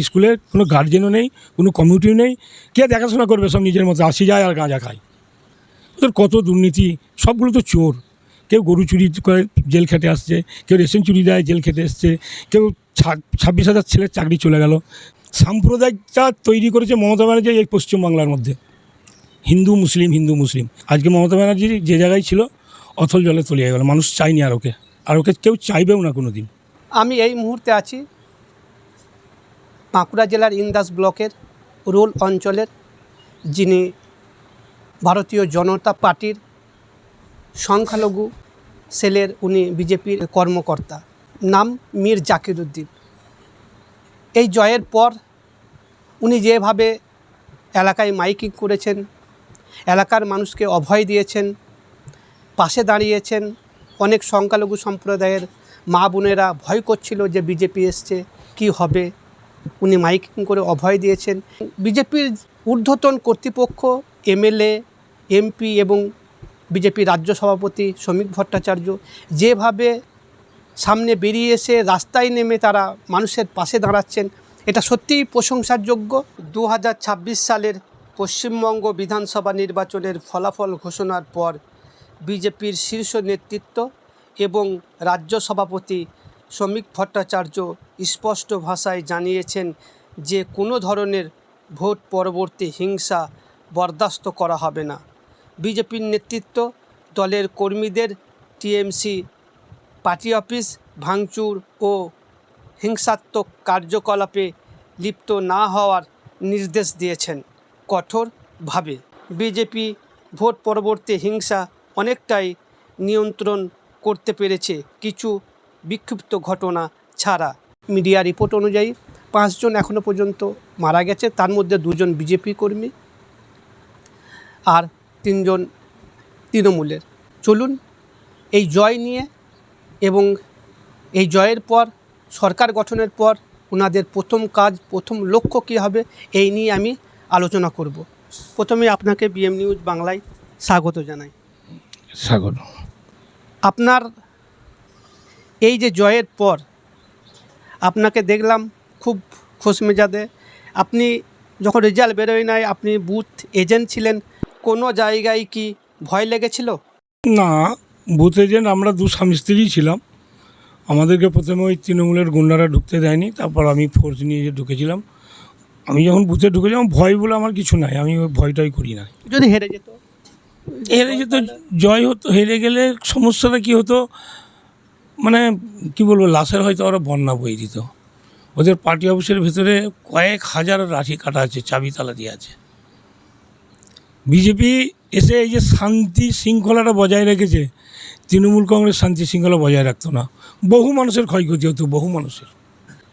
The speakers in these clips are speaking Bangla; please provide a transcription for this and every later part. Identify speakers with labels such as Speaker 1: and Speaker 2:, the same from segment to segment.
Speaker 1: স্কুলে কোনো গার্জেনও নেই, কোনো কমিটিও নেই, কে দেখাশোনা করবে? সব নিজের মতো আসি যায় আর গাঁজা খায়। ওদের কত দুর্নীতি, সবগুলো তো চোর। কেউ গরু চুরি করে জেল খেটে আসছে, কেউ রেশন চুরি দেয় জেল খেটে এসছে, কেউ 26,000 ছেলের চাকরি চলে গেল। সাম্প্রদায়িকতা তৈরি করেছে মমতা ব্যানার্জি এই পশ্চিমবাংলার মধ্যে, হিন্দু মুসলিম হিন্দু মুসলিম। আজকে মমতা ব্যানার্জি যে জায়গায় ছিল অথল জলে তলিয়ে গেল। মানুষ চায়নি আর ওকে কেউ চাইবেও না কোনো দিন।
Speaker 2: আমি এই মুহূর্তে আছি বাঁকুড়া জেলার ইন্দাস ব্লকের রোল অঞ্চলের, যিনি ভারতীয় জনতা পার্টির সংখ্যালঘু সেলের উনি বিজেপির কর্মকর্তা, নাম মীর জাকির উদ্দিন। এই জয়ের পর উনি যেভাবে এলাকায় মাইকিং করেছেন, এলাকার মানুষকে অভয় দিয়েছেন, পাশে দাঁড়িয়েছেন। অনেক সংখ্যালঘু সম্প্রদায়ের মা বোনেরা ভয় করছিল যে বিজেপি এসছে কি হবে, উনি মাইকিং করে অভয় দিয়েছেন। বিজেপির ঊর্ধ্বতন কর্তৃপক্ষ, এমএলএ, এমপি এবং বিজেপি রাজ্য সভাপতি শ্রমিক ভট্টাচার্য যেভাবে সামনে বেরিয়ে এসে রাস্তায় নেমে তারা মানুষের পাশে দাঁড়াচ্ছেন, এটা সত্যিই প্রশংসার যোগ্য। 2026 সালের পশ্চিমবঙ্গ বিধানসভা নির্বাচনের ফলাফল ঘোষণার পর বিজেপির শীর্ষ নেতৃত্ব এবং রাজ্য সভাপতি শ্রমিক ভট্টাচার্য স্পষ্ট ভাষায় জানিয়েছেন যে কোনো ধরনের ভোট পরবর্তী হিংসা বরদাস্ত করা হবে না। বিজেপির নেতৃত্ব দলের কর্মীদের টিএমসি পার্টি অফিস ভাঙচুর ও হিংসাত্মক কার্যকলাপে লিপ্ত না হওয়ার নির্দেশ দিয়েছেন কঠোরভাবে। বিজেপি ভোট পরবর্তী হিংসা অনেকটাই নিয়ন্ত্রণ করতে পেরেছে কিছু বিক্ষিপ্ত ঘটনা ছাড়া। মিডিয়া রিপোর্ট অনুযায়ী 5 জন এখনও পর্যন্ত মারা গেছে, তার মধ্যে 2 জন বিজেপি কর্মী আর 3 জন তৃণমূলের। চলুন এই জয় নিয়ে এবং এই জয়ের পর সরকার গঠনের পর ওনাদের প্রথম কাজ, প্রথম লক্ষ্য কী হবে, এই নিয়ে আমি আলোচনা করব। প্রথমে আপনাকে বিএম নিউজ বাংলায় স্বাগত জানাই।
Speaker 1: স্বাগত।
Speaker 2: আপনার এই যে জয়ের পর আপনাকে দেখলাম খুব খোশমেজাজে। আপনি যখন রেজাল্ট বেরোয় নাই, আপনি বুথ এজেন্ট ছিলেন, কোনো জায়গায় কি ভয় লেগেছিল?
Speaker 1: না, বুথ এজেন্ট আমরা 2 স্বামী স্ত্রী ছিলাম। আমাদেরকে প্রথমে ওই তৃণমূলের গুন্ডারা ঢুকতে দেয়নি, তারপর আমি ফোর্স নিয়ে ঢুকেছিলাম। আমি যখন বুথে ঢুকেছিলাম, ভয় বলে আমার কিছু নাই, আমি ওই ভয়টাই করি না।
Speaker 2: যদি হেরে যেত?
Speaker 1: হেরে যেত, জয় হতো। হেরে গেলে সমস্যাটা কী হতো, মানে কী বলবো, লাশের হয়তো ওরা বন্যা বয়ে দিত। ওদের পার্টি অফিসের ভেতরে কয়েক হাজার রাশি কাটা আছে, চাবি তালা দিয়ে আছে। বিজেপি এসে এই যে শান্তি শৃঙ্খলাটা বজায় রেখেছে, তৃণমূল কংগ্রেস শান্তি শৃঙ্খলা বজায় রাখতো না। বহু মানুষের ক্ষয়ক্ষতি হতো, বহু মানুষের।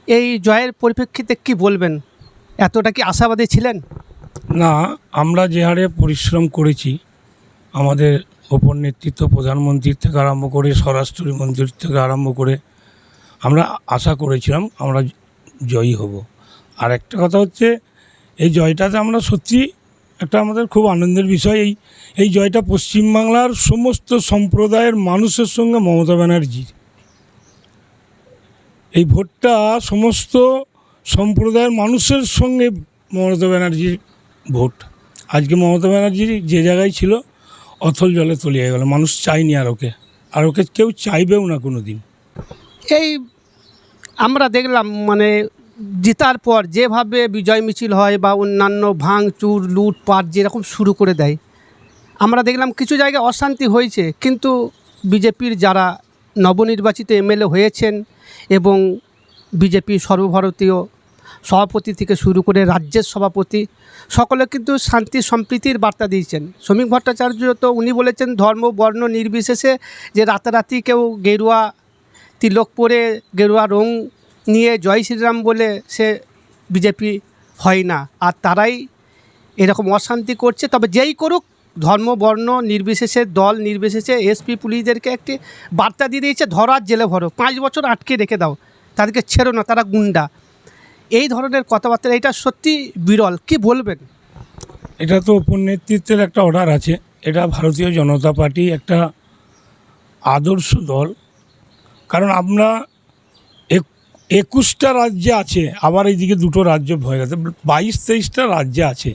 Speaker 2: এই জয়ের পরিপ্রেক্ষিতে কি বলবেন? এতটা কি আশাবাদী ছিলেন?
Speaker 1: না, আমরা যে হারে পরিশ্রম করেছি, আমাদের ওপর নেতৃত্ব প্রধানমন্ত্রীর থেকে আরম্ভ করে স্বরাষ্ট্রমন্ত্রীর থেকে আরম্ভ করে আমরা আশা করেছিলাম আমরা জয়ী হব। আর একটা কথা হচ্ছে, এই জয়টাতে আমরা সত্যি একটা আমাদের খুব আনন্দের বিষয়। এই জয়টা পশ্চিমবাংলার সমস্ত সম্প্রদায়ের মানুষের সঙ্গে মমতা ব্যানার্জির। এই ভোটটা সমস্ত সম্প্রদায়ের মানুষের সঙ্গে মমতা ব্যানার্জির ভোট। আজকে মমতা ব্যানার্জি যে জায়গায় ছিল অথল জলে তলিয়ে গেল। মানুষ চায়নি আর ওকে কেউ চাইবেও না কোনো দিন।
Speaker 2: এই আমরা দেখলাম মানে জেতার পর যেভাবে বিজয় মিছিল হয় বা অন্যান্য ভাঙচুর লুটপাট যেরকম শুরু করে দেয়, আমরা দেখলাম কিছু জায়গায় অশান্তি হয়েছে, কিন্তু বিজেপির যারা নবনির্বাচিত এমএলএ হয়েছেন এবং বিজেপি সর্বভারতীয় সভাপতি থেকে শুরু করে রাজ্যের সভাপতি সকলে কিন্তু শান্তি সম্প্রীতির বার্তা দিয়েছেন। শ্রমিক ভট্টাচার্য তো উনি বলেছেন ধর্ম বর্ণ নির্বিশেষে যে রাতারাতি কেউ গেরুয়া তিলক পরে গেরুয়া রং নিয়ে জয় শ্রীরাম বলে সে বিজেপি হয় না, আর তারাই এরকম অশান্তি করছে। তবে যেই করুক, ধর্ম বর্ণ নির্বিশেষে, দল নির্বিশেষে এসপি পুলিশদেরকে একটি বার্তা দিয়ে দিয়েছে, ধরার জেলে ভরো, 5 বছর আটকে রেখে দাও, তাদেরকে ছেড়ো না, তারা গুন্ডা। এই ধরনের কথাবার্তা, এটা সত্যি বিরল। কি বলবেন?
Speaker 1: এটা তো ওপর নেতৃত্বের একটা অর্ডার আছে। এটা ভারতীয় জনতা পার্টি একটা আদর্শ দল। কারণ আমরা 21টা রাজ্যে আছে, আবার এইদিকে দুটো রাজ্য হয়ে গেছে, 22-23টা রাজ্যে আছে।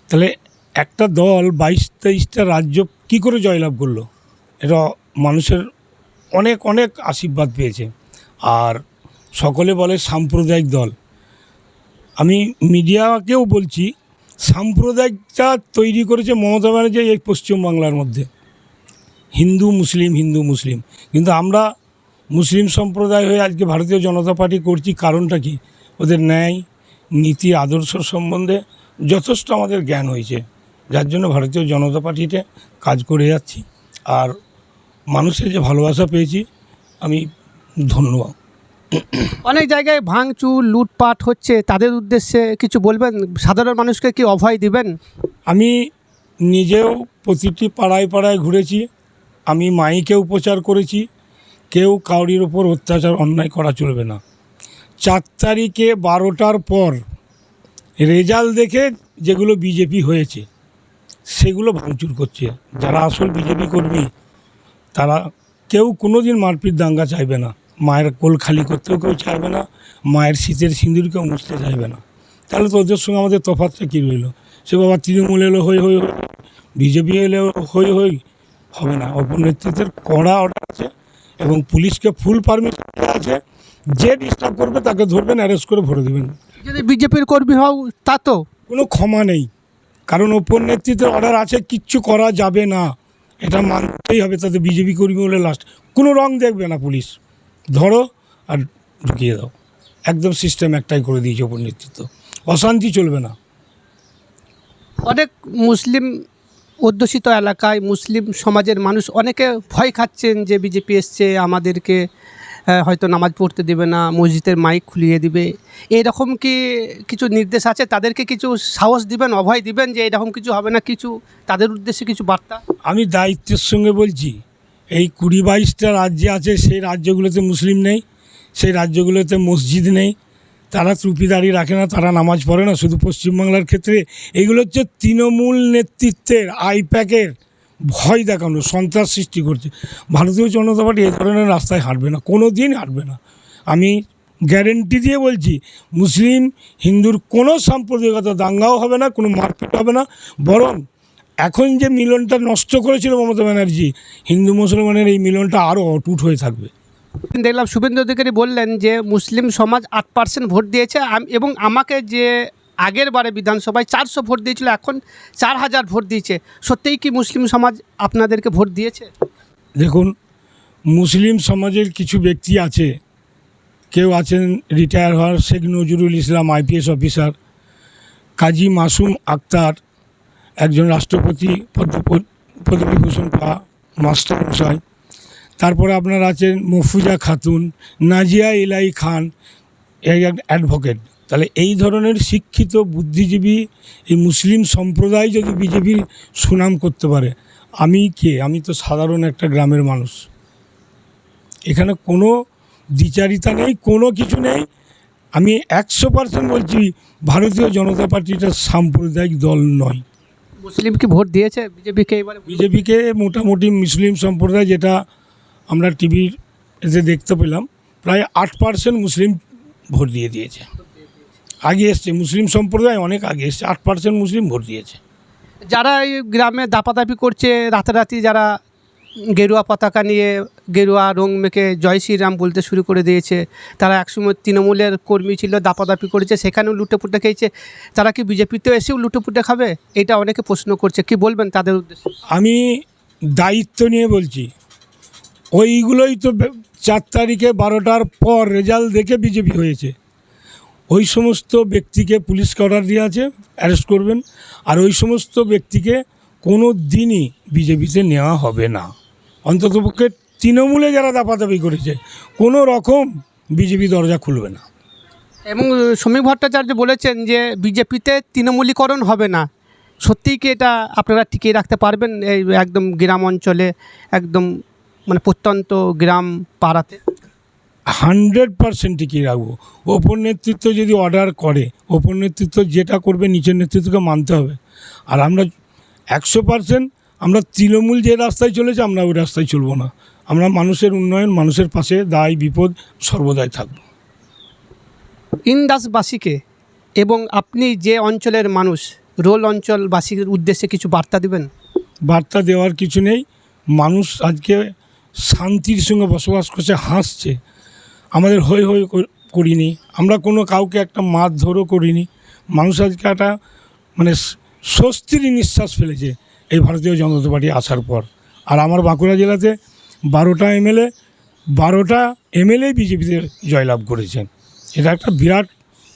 Speaker 1: তাহলে একটা দল 22-23টা রাজ্য কী করে জয়লাভ করলো? এটা মানুষের অনেক অনেক আশীর্বাদ পেয়েছে। আর সকলে বলে সাম্প্রদায়িক দল। আমি মিডিয়াকেও বলছি, সাম্প্রদায়িকটা তৈরি করেছে মমতা ব্যানার্জি এই পশ্চিমবাংলার মধ্যে, হিন্দু মুসলিম। কিন্তু আমরা মুসলিম সম্প্রদায় হয়ে আজকে ভারতীয় জনতা পার্টি করছি, কারণটা কি? ওদের ন্যায় নীতি আদর্শ সম্বন্ধে যথেষ্ট আমাদের জ্ঞান হয়েছে, যার জন্য ভারতীয় জনতা পার্টিতে কাজ করে যাচ্ছি। আর মানুষের যে ভালোবাসা পেয়েছি, আমি ধন্যবাদ।
Speaker 2: অনেক জায়গায় ভাঙচুর লুটপাট হচ্ছে, তাদের উদ্দেশ্যে কিছু বলবেন? সাধারণ মানুষকে কি অভয় দিবেন?
Speaker 1: আমি নিজেও প্রতিটি পাড়ায় পাড়ায় ঘুরেছি, আমি মাইকেও প্রচার করেছি, কেউ কাউরির ওপর অত্যাচার অন্যায় করা চলবে না। 4 তারিখে 12টার পর রেজাল্ট দেখে যেগুলো বিজেপি হয়েছে সেগুলো ভাঙচুর করছে। যারা আসল বিজেপি কর্মী তারা কেউ কোনো দিন মারপিট দাঙ্গা চাইবে না, মায়ের কোল খালি করতেও কেউ চাইবে না, মায়ের শীতের সিঁদুর কেউ মুছতে চাইবে না। তাহলে তো ওদের সঙ্গে আমাদের তফাৎটা কী রইল? সে বাবা তৃণমূল এলো হই, বিজেপি এলেও হই হবে না। অপর নেতৃত্বের কড়া অর্ডার আছে এবং পুলিশকে ফুল পারমিশন আছে, যে ডিস্টার্ব করবে তাকে ধরবেন, অ্যারেস্ট করে ভরে দেবেন।
Speaker 2: যদি বিজেপির কর্মী হও তা তো
Speaker 1: কোনো ক্ষমা নেই, কারণ ওপর নেতৃত্বের অর্ডার আছে, কিচ্ছু করা যাবে না, এটা মানতেই হবে। তাতে বিজেপি কর্মী হলে লাস্ট কোনো রং দেখবে না, পুলিশ ধরো আর ঢুকিয়ে দাও, একদম সিস্টেম একটাই করে দিয়েছে ওপর নেতৃত্ব, অশান্তি চলবে না।
Speaker 2: অনেক মুসলিম অধ্যুষিত এলাকায় মুসলিম সমাজের মানুষ অনেকে ভয় খাচ্ছেন যে বিজেপি এসছে আমাদেরকে হয়তো নামাজ পড়তে দেবে না, মসজিদের মাইক খুলিয়ে দিবে। এইরকম কি কিছু নির্দেশ আছে? তাদেরকে কিছু সাহস দিবেন, অভয় দিবেন যে এরকম কিছু হবে না? কিছু তাদের উদ্দেশ্যে কিছু বার্তা?
Speaker 1: আমি দায়িত্বের সঙ্গে বলছি, এই 20-22টা রাজ্যে আছে, সেই রাজ্যগুলোতে মুসলিম নেই, সেই রাজ্যগুলোতে মসজিদ নেই, তারা টুপিদারি রাখে না, তারা নামাজ পড়ে না। শুধু পশ্চিমবাংলার ক্ষেত্রে এইগুলো হচ্ছে তৃণমূল নেতৃত্বের আইপ্যাকের ভয় দেখানো, সন্ত্রাস সৃষ্টি করছে। ভারতীয় জনতা পার্টি এই ধরনের রাস্তায় হাঁটবে না, কোনো দিন হাঁটবে না। আমি গ্যারেন্টি দিয়ে বলছি, মুসলিম হিন্দুর কোনো সাম্প্রদায়িকতা দাঙ্গাও হবে না, কোনো মারপিট হবে না। বরং এখন যে মিলনটা নষ্ট করেছিল মমতা ব্যানার্জি, হিন্দু মুসলমানের এই মিলনটা আরও অটুট হয়ে থাকবে।
Speaker 2: দেখলাম শুভেন্দু অধিকারী বললেন যে মুসলিম সমাজ 8% ভোট দিয়েছে এবং আমাকে যে আগের বারে বিধানসভায় 400 ভোট দিয়েছিল, এখন 4000 ভোট দিয়েছে। সত্যিই কি মুসলিম সমাজ আপনাদেরকে ভোট দিয়েছে?
Speaker 1: দেখুন, মুসলিম সমাজের কিছু ব্যক্তি আছে, কেউ আছেন রিটায়ার হওয়ার শেখ নজরুল ইসলাম IPS অফিসার, কাজী মাসুম আক্তার একজন রাষ্ট্রপতি পদবিভূষণ পাওয়া মাস্টার মশাই, তারপরে আপনার আছেন মফুজা খাতুন, নাজিয়া ইলাই খান, অ্যাডভোকেট। তাহলে এই ধরনের শিক্ষিত বুদ্ধিজীবী এই মুসলিম সম্প্রদায় যদি বিজেপির সুনাম করতে পারে, আমি কে? আমি তো সাধারণ একটা গ্রামের মানুষ। এখানে কোনো দ্বিচারিতা নেই, কোনো কিছু নেই। আমি 100% বলছি, ভারতীয় জনতা পার্টিটা সাম্প্রদায়িক দল নয়।
Speaker 2: মুসলিম কি ভোট দিয়েছে বিজেপিকে এবারে?
Speaker 1: বিজেপিকে মোটামুটি মুসলিম সম্প্রদায়, যেটা আমরা টিভির এতে দেখতে পেলাম, প্রায় 8% মুসলিম ভোট দিয়েছে। আগে এসছে মুসলিম সম্প্রদায়, অনেক আগে এসছে, 8% মুসলিম ভোট দিয়েছে।
Speaker 2: যারা এই গ্রামে দাপাদাপি করছে রাতারাতি, যারা গেরুয়া পতাকা নিয়ে গেরুয়া রং মেখে জয় শ্রীরাম বলতে শুরু করে দিয়েছে, তারা একসময় তৃণমূলের কর্মী ছিল, দাপাদাপি করেছে, সেখানেও লুটেপুটে খেয়েছে, তারা কি বিজেপিতেও এসেও লুটেপুটে খাবে? এটা অনেকে প্রশ্ন করছে, কি বলবেন তাদের উদ্দেশ্যে?
Speaker 1: আমি দায়িত্ব নিয়ে বলছি, ওইগুলোই তো 4 তারিখে 12টার পর রেজাল্ট দেখে বিজেপি হয়েছে। ওই সমস্ত ব্যক্তিকে পুলিশকে অর্ডার দিয়ে আছে, অ্যারেস্ট করবেন। আর ওই সমস্ত ব্যক্তিকে কোনো দিনই বিজেপিতে নেওয়া হবে না। অন্ততপক্ষে তৃণমূলে যারা দাপাদাপি করেছে, কোনো রকম বিজেপি দরজা খুলবে না।
Speaker 2: এবং সমীক ভট্টাচার্য বলেছেন যে বিজেপিতে তৃণমূলীকরণ হবে না। সত্যিই কি এটা আপনারা টিকিয়ে রাখতে পারবেন এই একদম গ্রাম অঞ্চলে, একদম মানে প্রত্যন্ত গ্রাম পাড়াতে?
Speaker 1: 100% টিকিয়ে রাখবো। ওপর নেতৃত্ব যদি অর্ডার করে, ওপর নেতৃত্ব যেটা করবে নিচের নেতৃত্বকে মানতে হবে। আর আমরা 100% আমরা তৃণমূল যে রাস্তায় চলেছে, আমরা ওই রাস্তায় চলবো না। আমরা মানুষের উন্নয়ন, মানুষের পাশে দায় বিপদ সর্বদাই থাকবো।
Speaker 2: ইন্দাসবাসীকে এবং আপনি যে অঞ্চলের মানুষ রোল অঞ্চলবাসীর উদ্দেশ্যে কিছু বার্তা দেবেন?
Speaker 1: বার্তা দেওয়ার কিছু নেই। মানুষ আজকে শান্তির সঙ্গে বসবাস করছে, হাসছে। আমাদের হই হই করিনি, আমরা কোনো কাউকে একটা মারধরও করিনি। মানুষ আজকে একটা মানে স্বস্তির নিঃশ্বাস ফেলেছে এই ভারতীয় জনতা পার্টি আসার পর। আর আমার বাঁকুড়া জেলাতে 12টা এমএলএ বিজেপিতে জয়লাভ করেছেন। এটা একটা বিরাট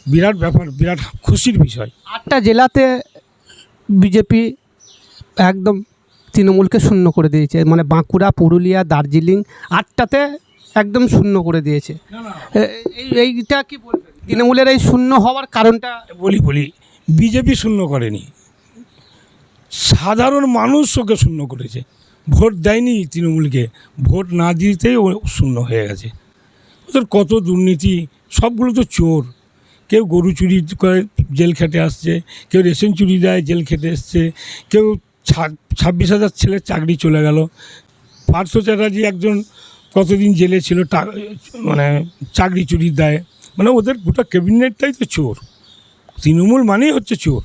Speaker 1: বিরাট ব্যাপার, বিরাট খুশির বিষয়।
Speaker 2: 8টা জেলাতে বিজেপি একদম তৃণমূলকে শূন্য করে দিয়েছে, মানে বাঁকুড়া, পুরুলিয়া, দার্জিলিং 8টাতে একদম শূন্য করে দিয়েছে। এইটা কি বলবেন, তৃণমূলের এই শূন্য হওয়ার কারণটা?
Speaker 1: বলি বিজেপি শূন্য করেনি, সাধারণ মানুষ ওকে শূন্য করেছে। ভোট দেয়নি তৃণমূলকে, ভোট না দিতেই ও শূন্য হয়ে গেছে। ওদের কত দুর্নীতি, সবগুলো তো চোর। কেউ গরু চুরি করে জেল খেটে আসছে, কেউ রেশন চুরি দেয় জেল খেটে এসছে, কেউ 26,000 ছেলের চাকরি চলে গেল। পার্থ চ্যাটার্জি একজন কতদিন জেলে ছিল, মানে চাকরি চুরির দায়ে। মানে ওদের গোটা ক্যাবিনেটটাই তো চোর, তৃণমূল মানেই হচ্ছে চোর।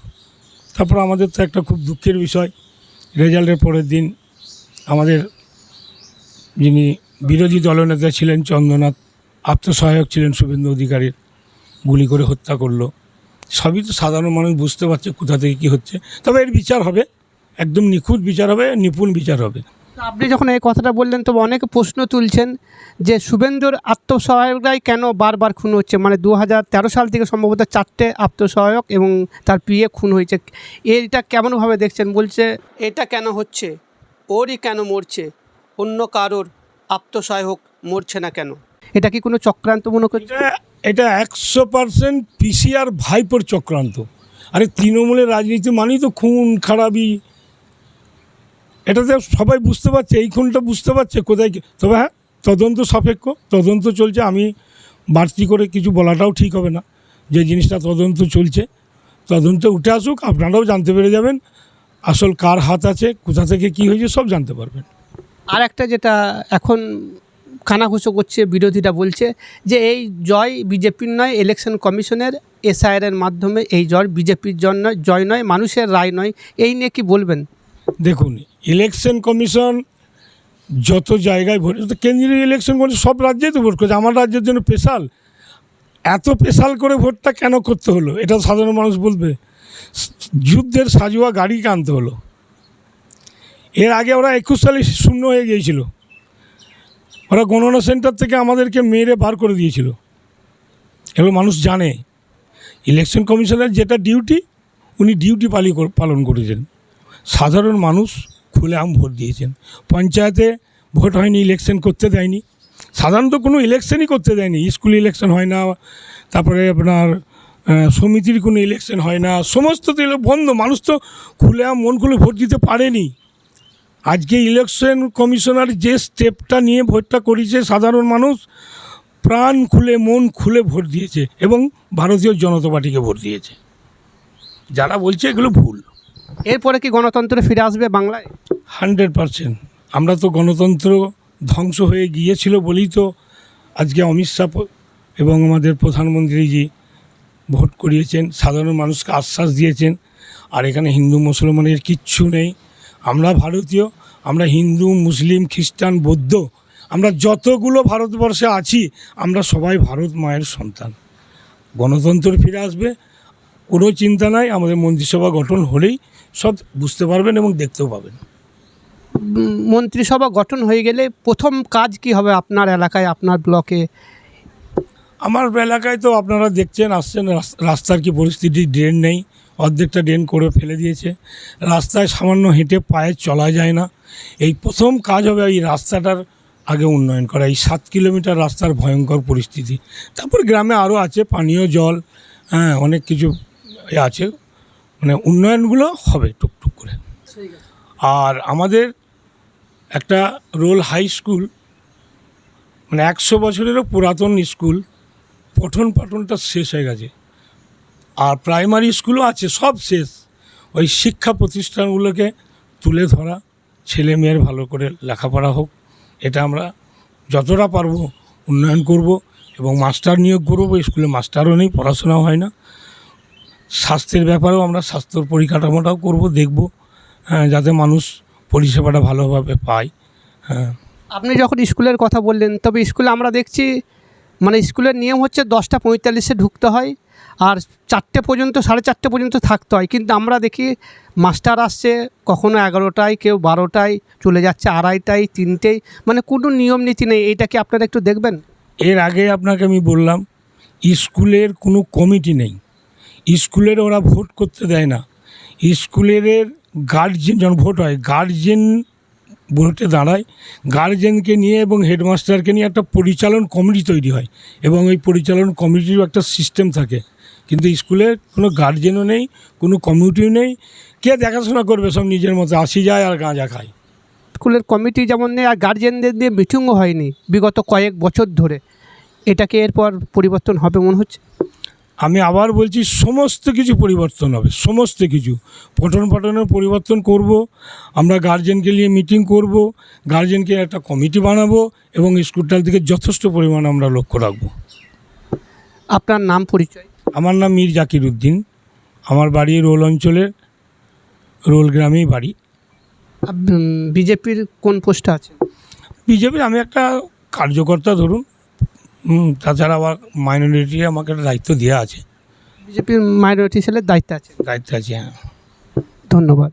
Speaker 1: তারপর আমাদের তো একটা খুব দুঃখের বিষয়, রেজাল্টের পরের দিন আমাদের যিনি বিরোধী দলনেতা ছিলেন চন্দ্রনাথ, আত্মসহায়ক ছিলেন শুভেন্দু অধিকারীর, গুলি করে হত্যা করলো। সবই তো সাধারণ মানুষ বুঝতে পারছে কোথা থেকে কী হচ্ছে। তবে এর বিচার হবে, একদম নিখুঁত বিচার হবে, নিপুণ বিচার হবে।
Speaker 2: আপনি যখন এই কথাটা বললেন তবে অনেকে প্রশ্ন তুলছেন যে শুভেন্দুর আত্মসহায়করাই কেন বারবার খুন হচ্ছে। মানে 2013 সাল থেকে সম্ভবত 4টে আত্মসহায়ক এবং তার প্রিয়ে খুন হয়েছে। এটা কেমনভাবে দেখছেন? বলছে এটা কেন হচ্ছে, ওরই কেন মরছে, অন্য কারোর আত্মসহায়ক মরছে না কেন? এটা কি কোনো চক্রান্ত মনে করছে?
Speaker 1: এটা 100% পিসিআর ভাইপোর চক্রান্ত। আরে তৃণমূলের রাজনীতি মানেই তো খুন খারাপি, এটাতে সবাই বুঝতে পারছে, এই খুনটা বুঝতে পারছে কোথায়। তবে হ্যাঁ, তদন্ত সাপেক্ষ, তদন্ত চলছে। আমি বাড়তি করে কিছু বলাটাও ঠিক হবে না, যে জিনিসটা তদন্ত চলছে, তদন্তে উঠে আসুক, আপনারাও জানতে পেরে যাবেন আসল কার হাত আছে, কোথা থেকে কী হয়েছে সব জানতে পারবেন।
Speaker 2: আর একটা যেটা এখন কানাঘুষো করছে বিরোধীরা, বলছে যে এই জয় বিজেপির নয়, ইলেকশন কমিশনের এসআইআরের মাধ্যমে এই জয় বিজেপির জয় নয়, মানুষের রায় নয়। এই নিয়ে কি বলবেন?
Speaker 1: দেখুন, ইলেকশন কমিশন যত জায়গায় ভোট, কেন্দ্রীয় ইলেকশন কমিশন সব রাজ্যেই তো ভোট করছে, আমার রাজ্যের জন্য স্পেশাল। এত স্পেশাল করে ভোটটা কেন করতে হলো, এটা সাধারণ মানুষ বলবে। যুদ্ধের সাজোয়া গাড়িকে আনতে হলো। এর আগে ওরা 21 সালে শূন্য হয়ে গিয়েছিল, ওরা গণনা সেন্টার থেকে আমাদেরকে মেরে বার করে দিয়েছিল। এগুলো মানুষ জানে। ইলেকশন কমিশনের যেটা ডিউটি, উনি ডিউটি পালন করেছেন। সাধারণ মানুষ খুলেআম ভোট দিয়েছেন। পঞ্চায়েতে ভোট হয়নি, ইলেকশন করতে দেয়নি, সাধারণত কোনো ইলেকশনই করতে দেয়নি। স্কুল ইলেকশন হয় না, তারপরে আপনার সমিতির কোনো ইলেকশন হয় না, সমস্ত বন্ধ। মানুষ তো খুলেআম মন খুলে ভোট দিতে পারেনি। আজকে ইলেকশন কমিশনার যে স্টেপটা নিয়ে ভোটটা করেছে, সাধারণ মানুষ প্রাণ খুলে মন খুলে ভোট দিয়েছে এবং ভারতীয় জনতা পার্টিকে ভোট দিয়েছে। যারা বলছে এগুলো ভুল।
Speaker 2: এরপরে কি গণতন্ত্র ফিরে আসবে বাংলায়?
Speaker 1: 100%। আমরা তো গণতন্ত্র ধ্বংস হয়ে গিয়েছিল বলেই তো আজকে অমিত শাহ এবং আমাদের প্রধানমন্ত্রীজি ভোট করিয়েছেন, সাধারণ মানুষকে আশ্বাস দিয়েছেন। আর এখানে হিন্দু মুসলমানের কিচ্ছু নেই। আমরা ভারতীয়, আমরা হিন্দু, মুসলিম, খ্রিস্টান, বৌদ্ধ, আমরা যতগুলো ভারতবর্ষে আছি, আমরা সবাই ভারত মায়ের সন্তান। গণতন্ত্র ফিরে আসবে, কোনো চিন্তা নাই। আমাদের মন্ত্রিসভা গঠন হলেই সব বুঝতে পারবেন এবং দেখতেও পাবেন।
Speaker 2: মন্ত্রিসভা গঠন হয়ে গেলে প্রথম কাজ কি হবে আপনার এলাকায়, আপনার ব্লকে?
Speaker 1: আমার এলাকায় তো আপনারা দেখছেন, আসছেন, রাস্তার কি পরিস্থিতি, ড্রেন নেই, অর্ধেকটা ড্রেন করে ফেলে দিয়েছে। রাস্তায় সামান্য হেঁটে পায়ে চলা যায় না। এই প্রথম কাজ হবে এই রাস্তাটার আগে উন্নয়ন করা। এই 7 কিলোমিটার রাস্তার ভয়ঙ্কর পরিস্থিতি। তারপর গ্রামে আরও আছে, পানীয় জল, হ্যাঁ, অনেক কিছু আছে। মানে উন্নয়নগুলো হবে টুকটুক করে। আর আমাদের একটা রোল হাই স্কুল, মানে 100 বছরেরও পুরাতন স্কুল, পঠন পাঠনটা শেষ হয়ে গেছে। আর প্রাইমারি স্কুলও আছে, সব শেষ। ওই শিক্ষা প্রতিষ্ঠানগুলোকে তুলে ধরা, ছেলে মেয়ের ভালো করে লেখাপড়া হোক, এটা আমরা যতটা পারবো উন্নয়ন করব এবং মাস্টার নিয়োগ করবো। স্কুলে মাস্টারও নেই, পড়াশোনাও হয় না। স্বাস্থ্যের ব্যাপারেও আমরা স্বাস্থ্য পরিকাঠামোটাও করব, দেখব, হ্যাঁ, যাতে মানুষ পরিষেবাটা ভালোভাবে পায়। হ্যাঁ,
Speaker 2: আপনি যখন স্কুলের কথা বললেন, তবে স্কুলে আমরা দেখছি মানে স্কুলের নিয়ম হচ্ছে 10:45-এ ঢুকতে হয় আর 4টে পর্যন্ত, 4:30 পর্যন্ত থাকতে হয়। কিন্তু আমরা দেখি মাস্টার আসছে কখনো 11টায়, কেউ 12টায় চলে যাচ্ছে, 2:30টায়, 3টেয়, মানে কোনো নিয়ম নীতি নেই। এইটা কি আপনারা একটু দেখবেন?
Speaker 1: এর আগে আপনাকে আমি বললাম, স্কুলের কোনো কমিটি নেই। স্কুলের ওরা ভোট করতে দেয় না। স্কুলের গার্জেন, যখন ভোট হয় গার্জেন ভোটে দাঁড়ায়, গার্জেনকে নিয়ে এবং হেডমাস্টারকে নিয়ে একটা পরিচালন কমিটি তৈরি হয় এবং ওই পরিচালন কমিটিরও একটা সিস্টেম থাকে। কিন্তু স্কুলে কোনো গার্জেনও নেই, কোনো কমিটিও নেই। কে দেখাশোনা করবে? সব নিজের মতো আসি যায় আর গাঁজা খায়।
Speaker 2: স্কুলের কমিটি যেমন নেই, আর গার্জেনদের দিয়ে মিটিংও হয়নি বিগত কয়েক বছর ধরে। এটাকে এরপর পরিবর্তন হবে মনে হচ্ছে?
Speaker 1: আমি আবার বলছি, সমস্ত কিছু পরিবর্তন হবে, সমস্ত কিছু পঠন পাঠনের পরিবর্তন করব। আমরা গার্জেনকে নিয়ে মিটিং করব, গার্জেনকে একটা কমিটি বানাবো এবং স্কুলটার দিকে যথেষ্ট পরিমাণে আমরা লক্ষ্য রাখবো।
Speaker 2: আপনার নাম, পরিচয়?
Speaker 1: আমার নাম মীর জাকির উদ্দিন। আমার বাড়ি রোল অঞ্চলের, রোল গ্রামেই বাড়ি।
Speaker 2: বিজেপির কোন পোস্টে আছেন?
Speaker 1: বিজেপির আমি একটা কার্যকর্তা ধরুন, তাছাড়া আবার মাইনরিটি আমাকে একটা দায়িত্ব দেওয়া আছে।
Speaker 2: বিজেপির মাইনরিটি সেলের দায়িত্বে আছেন।
Speaker 1: দায়িত্ব আছে, হ্যাঁ।
Speaker 2: ধন্যবাদ।